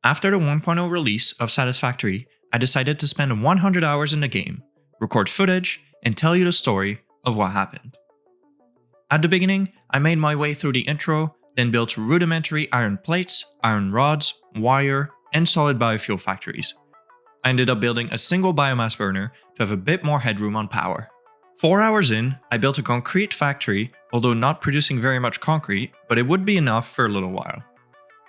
After the 1.0 release of Satisfactory, I decided to spend 100 hours in the game, record footage, and tell you the story of what happened. At the beginning, I made my way through the intro, then built rudimentary iron plates, iron rods, wire, and solid biofuel factories. I ended up building a single biomass burner to have a bit more headroom on power. 4 hours in, I built a concrete factory, although not producing very much concrete, but it would be enough for a little while.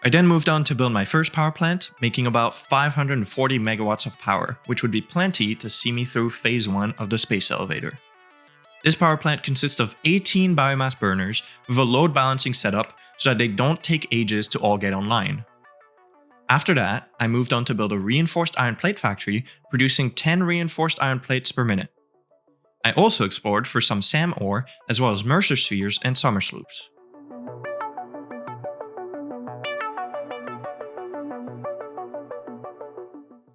I then moved on to build my first power plant, making about 540 megawatts of power, which would be plenty to see me through phase 1 of the space elevator. This power plant consists of 18 biomass burners with a load balancing setup so that they don't take ages to all get online. After that, I moved on to build a reinforced iron plate factory, producing 10 reinforced iron plates per minute. I also explored for some SAM ore, as well as Mercer spheres and summer sloops.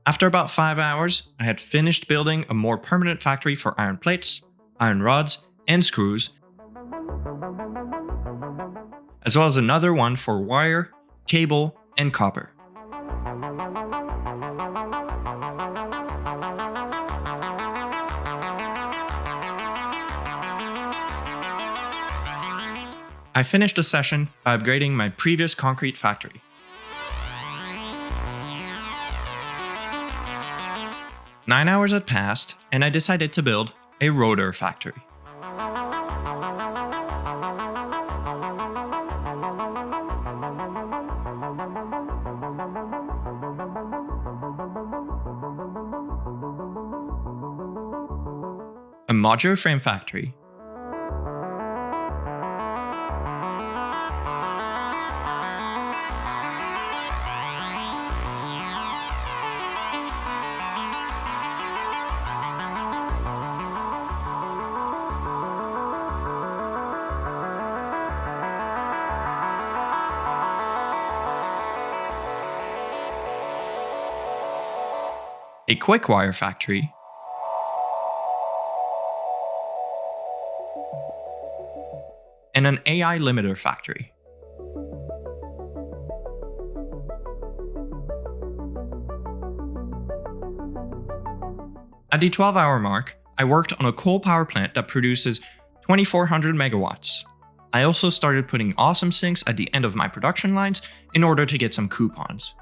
After about 5 hours, I had finished building a more permanent factory for iron plates, iron rods, and screws, as well as another one for wire, cable, and copper. I finished the session by upgrading my previous concrete factory. Nine hours had passed, and I decided to build a Rotor Factory. A modular frame factory, a Quickwire Factory, and an AI limiter factory. At the 12-hour mark, I worked on a coal power plant that produces 2,400 megawatts. I also started putting awesome sinks at the end of my production lines in order to get some coupons.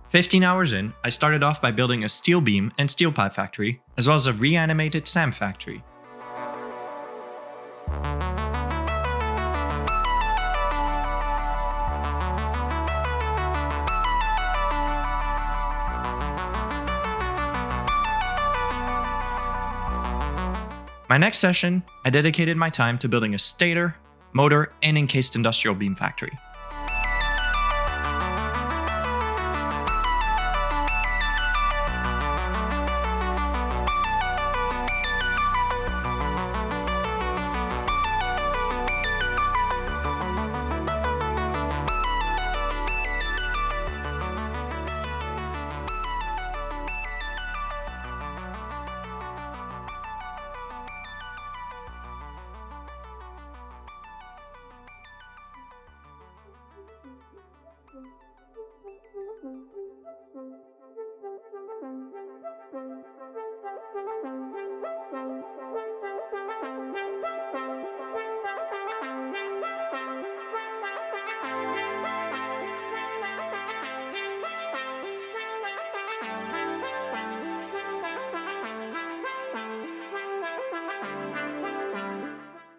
"15 hours in, I started off by building a steel beam and steel pipe factory, as well as a reanimated SAM factory. My next session, I dedicated my time to building a Stator, motor, and encased industrial beam factory.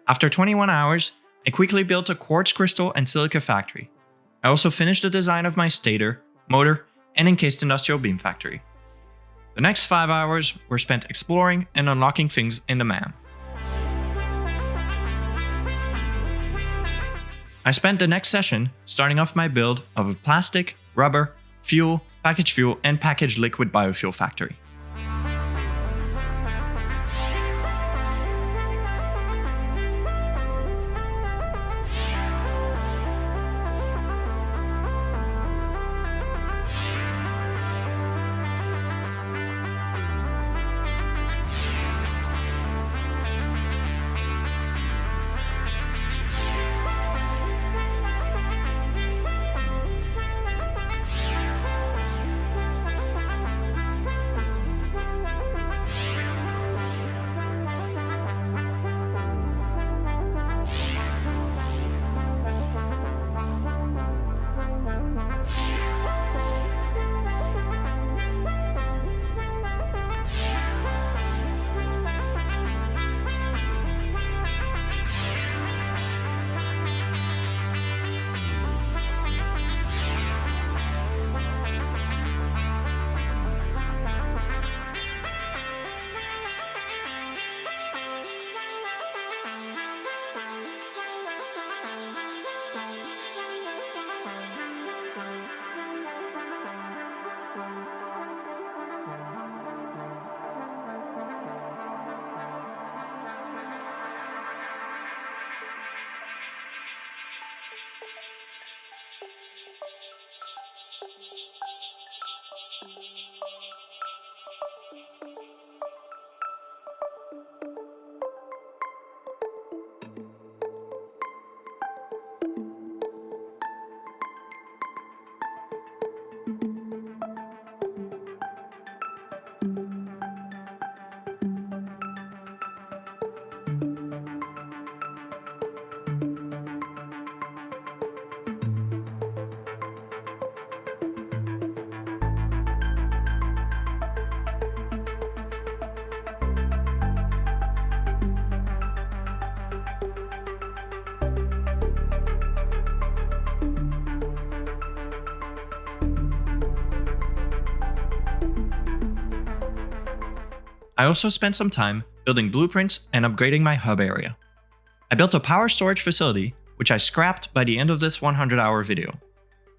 After 21 hours, I quickly built a quartz crystal and silica factory. I also finished the design of my stator, motor, and encased industrial beam factory. The next 5 hours were spent exploring and unlocking things in the MAM. I spent the next session starting off my build of a plastic, rubber, fuel, and packaged liquid biofuel factory. I also spent some time building blueprints and upgrading my hub area. I built a power storage facility, which I scrapped by the end of this 100-hour video.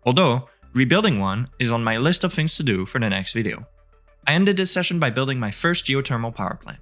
Although, rebuilding one is on my list of things to do for the next video. I ended this session by building my first geothermal power plant.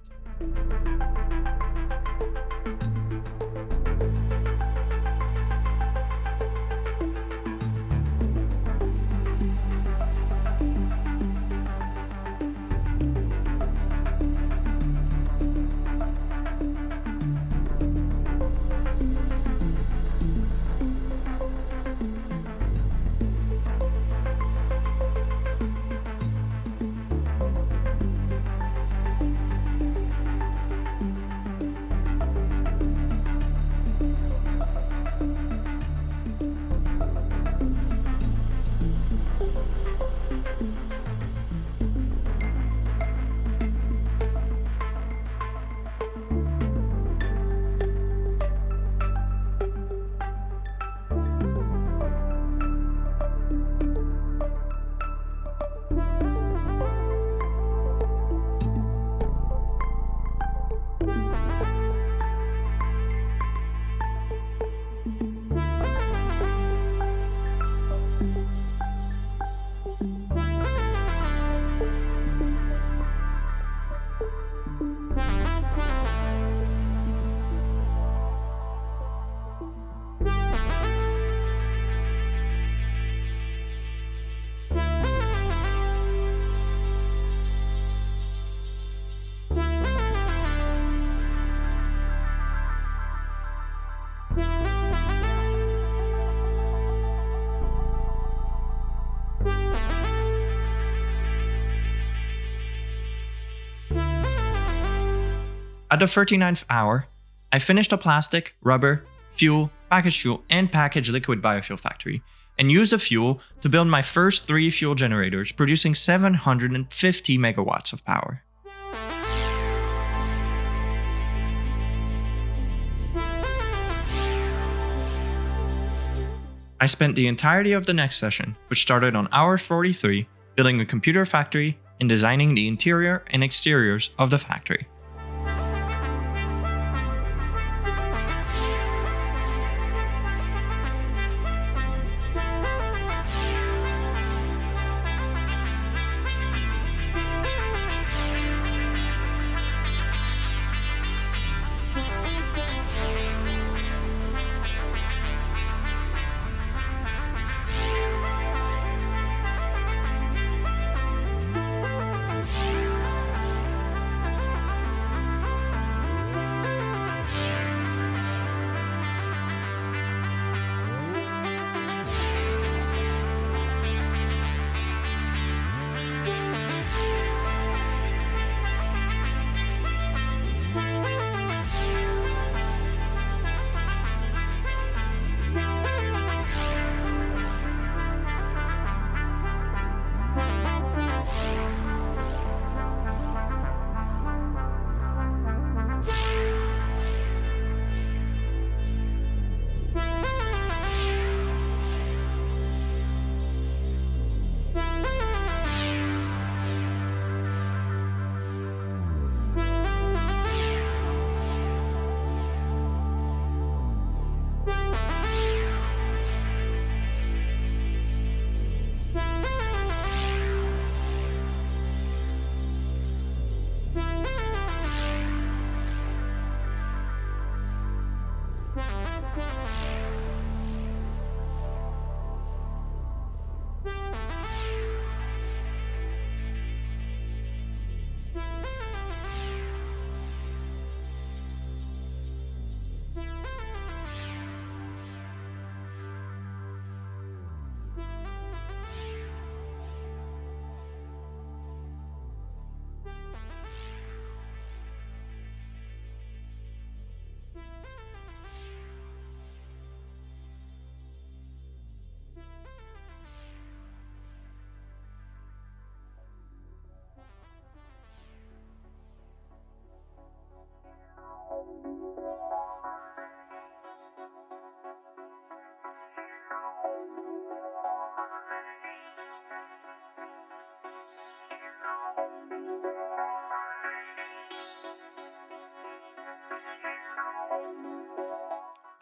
At the 39th hour, I finished a plastic, rubber, fuel, and packaged liquid biofuel factory, and used the fuel to build my first 3 fuel generators producing 750 megawatts of power. I spent the entirety of the next session, which started on hour 43, building a computer factory and designing the interior and exteriors of the factory.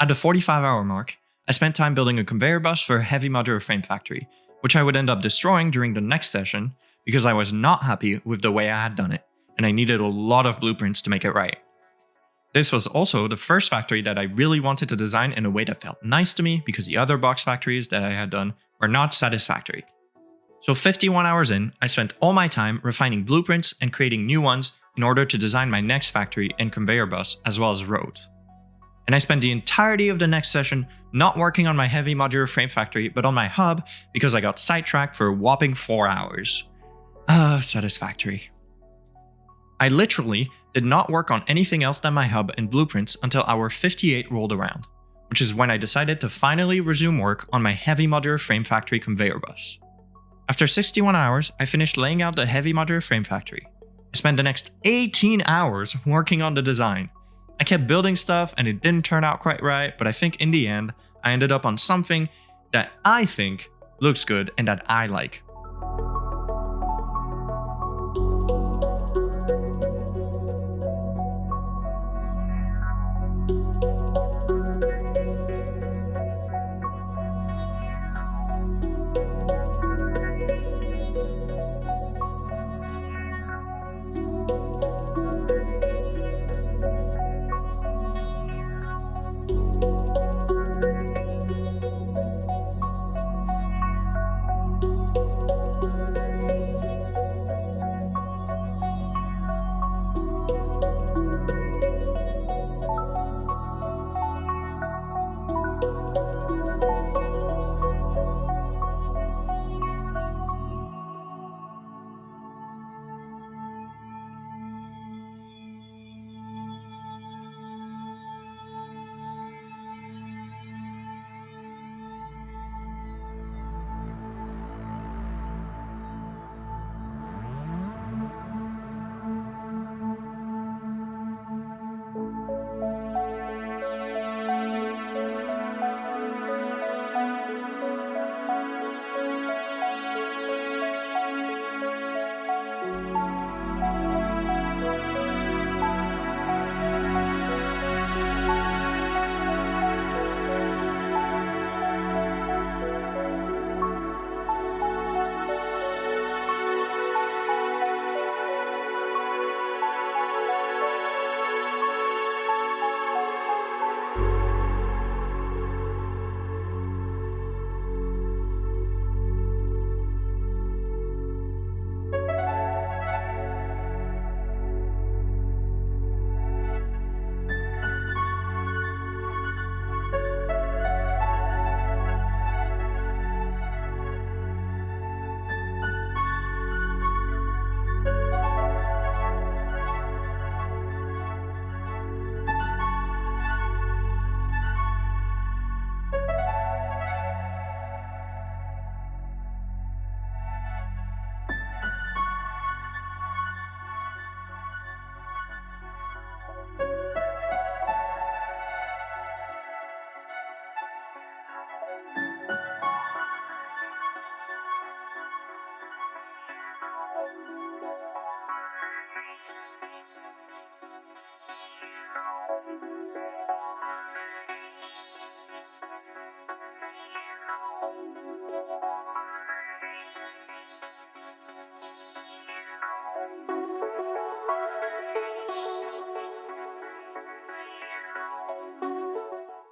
At the 45-hour mark, I spent time building a conveyor bus for a heavy modular frame factory, which I would end up destroying during the next session because I was not happy with the way I had done it, and I needed a lot of blueprints to make it right. This was also the first factory that I really wanted to design in a way that felt nice to me because the other box factories that I had done were not satisfactory. So 51 hours in, I spent all my time refining blueprints and creating new ones in order to design my next factory and conveyor bus as well as roads. And I spent the entirety of the next session not working on my heavy modular frame factory but on my hub because I got sidetracked for a whopping 4 hours. Satisfactory. I literally did not work on anything else than my hub and blueprints until hour 58 rolled around, which is when I decided to finally resume work on my heavy modular frame factory conveyor bus. After 61 hours, I finished laying out the heavy modular frame factory. I spent the next 18 hours working on the design. I kept building stuff and it didn't turn out quite right, but I think in the end, I ended up on something that I think looks good and that I like.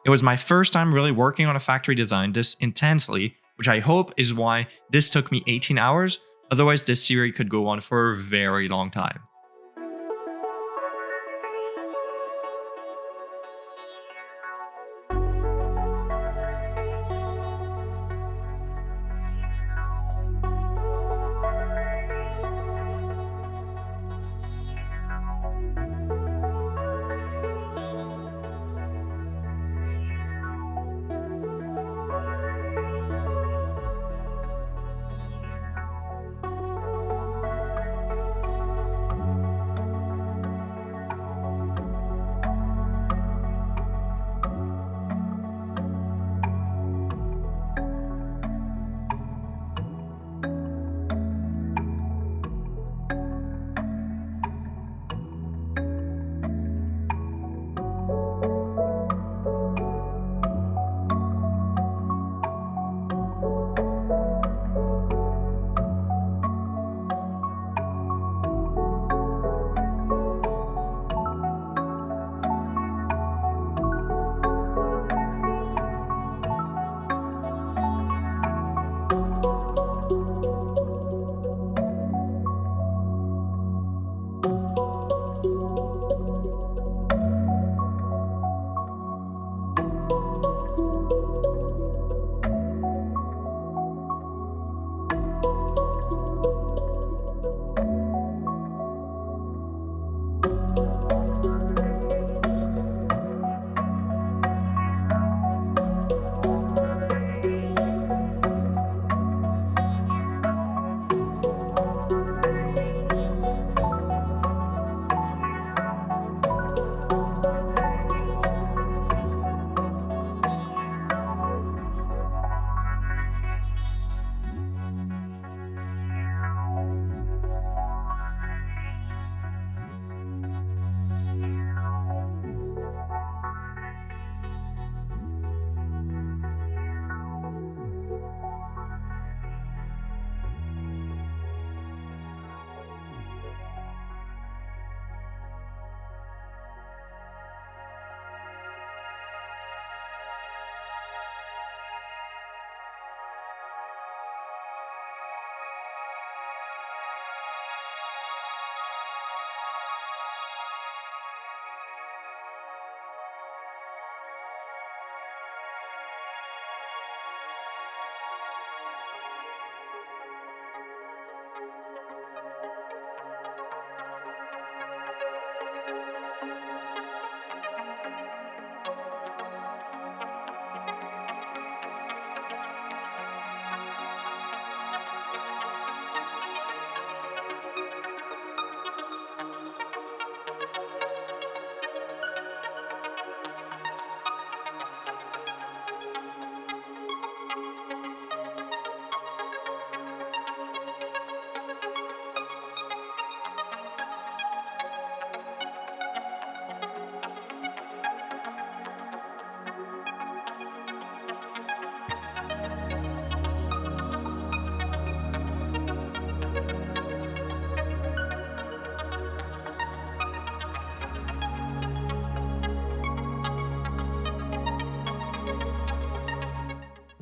It was my first time really working on a factory design this intensely, which I hope is why this took me 18 hours, otherwise this series could go on for a very long time.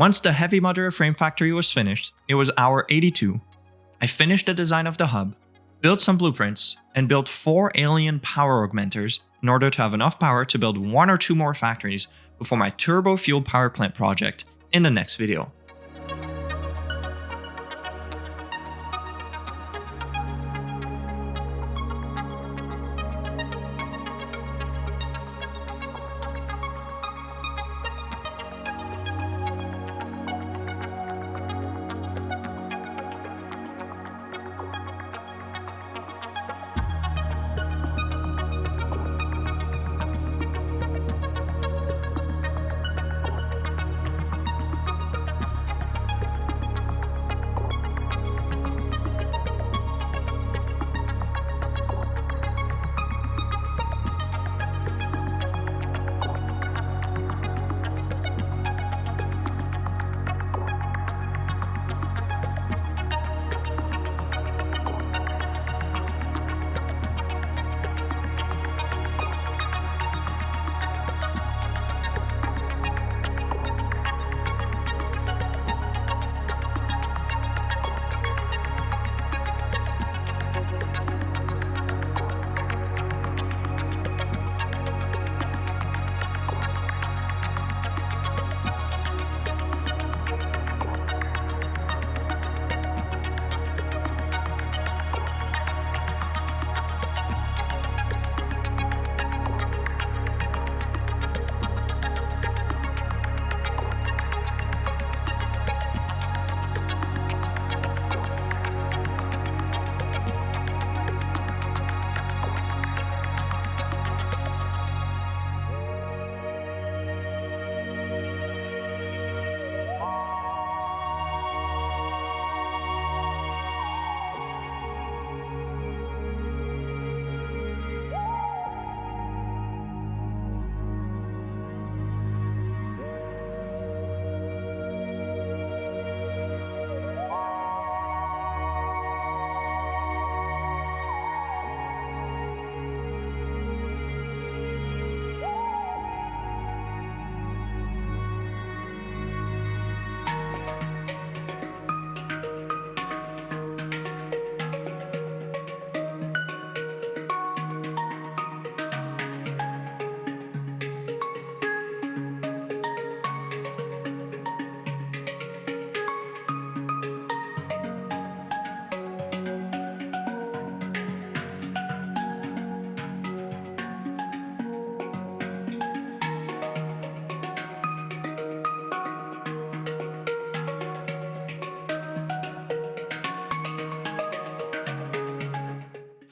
Once the heavy modular frame factory was finished, it was hour 82. I finished the design of the hub, built some blueprints, and built 4 alien power augmenters in order to have enough power to build 1 or 2 more factories before my turbo fuel power plant project in the next video.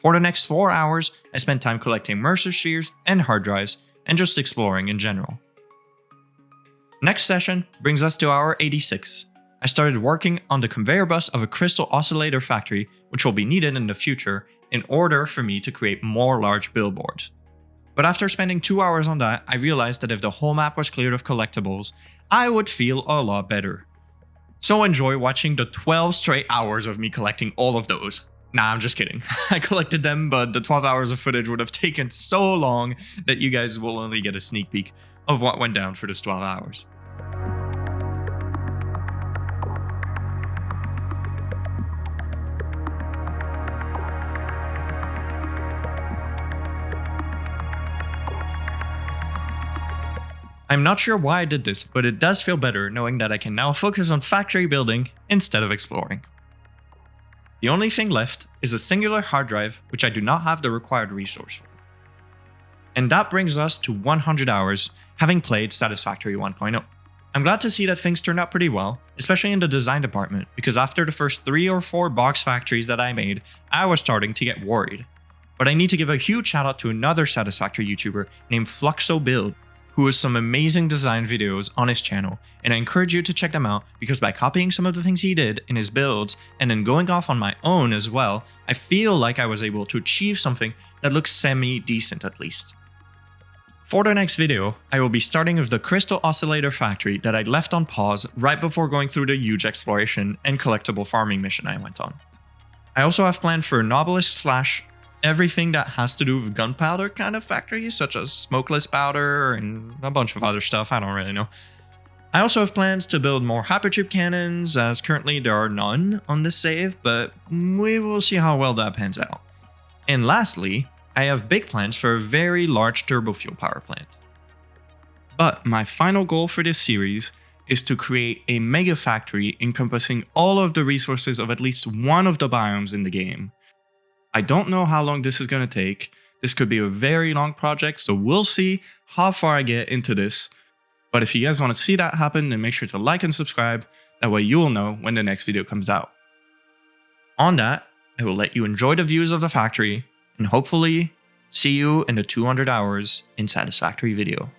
For the next 4 hours, I spent time collecting Mercer spheres and hard drives, and just exploring in general. Next session brings us to hour 86. I started working on the conveyor bus of a crystal oscillator factory, which will be needed in the future in order for me to create more large billboards. But after spending 2 hours on that, I realized that if the whole map was cleared of collectibles, I would feel a lot better. So enjoy watching the 12 straight hours of me collecting all of those. Nah, I'm just kidding. I collected them, but the 12 hours of footage would have taken so long that you guys will only get a sneak peek of what went down for this 12 hours. I'm not sure why I did this, but it does feel better knowing that I can now focus on factory building instead of exploring. The only thing left is a singular hard drive, which I do not have the required resource for. And that brings us to 100 hours, having played Satisfactory 1.0. I'm glad to see that things turned out pretty well, especially in the design department, because after the first 3 or 4 box factories that I made, I was starting to get worried. But I need to give a huge shout out to another Satisfactory YouTuber named FluxoBuild, who has some amazing design videos on his channel, and I encourage you to check them out because by copying some of the things he did in his builds and then going off on my own as well, I feel like I was able to achieve something that looks semi-decent at least. For the next video, I will be starting with the Crystal Oscillator Factory that I left on pause right before going through the huge exploration and collectible farming mission I went on. I also have planned for an obelisk / everything that has to do with gunpowder kind of factories, such as smokeless powder and a bunch of other stuff, I don't really know. I also have plans to build more hypertube cannons, as currently there are none on this save, but we will see how well that pans out. And lastly, I have big plans for a very large turbo fuel power plant. But my final goal for this series is to create a mega factory encompassing all of the resources of at least one of the biomes in the game. I don't know how long this is going to take. This could be a very long project, so we'll see how far I get into this. But if you guys want to see that happen, then make sure to like and subscribe. That way you will know when the next video comes out. On that, I will let you enjoy the views of the factory, and hopefully see you in the 200 hours in Satisfactory video.